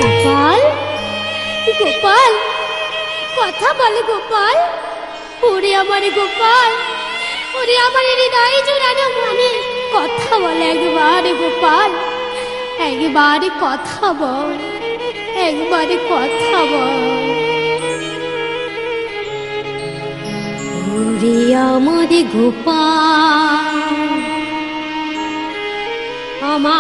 গোপাল, গোপাল, কথা বলে গোপাল। ওরে আমার গোপাল, ওরে আমার হৃদয় জোড়ানো মনে, কথা বলে একবার গোপাল, একবার কথা বল, একবার কথা বল। ওরে আমার গোপাল,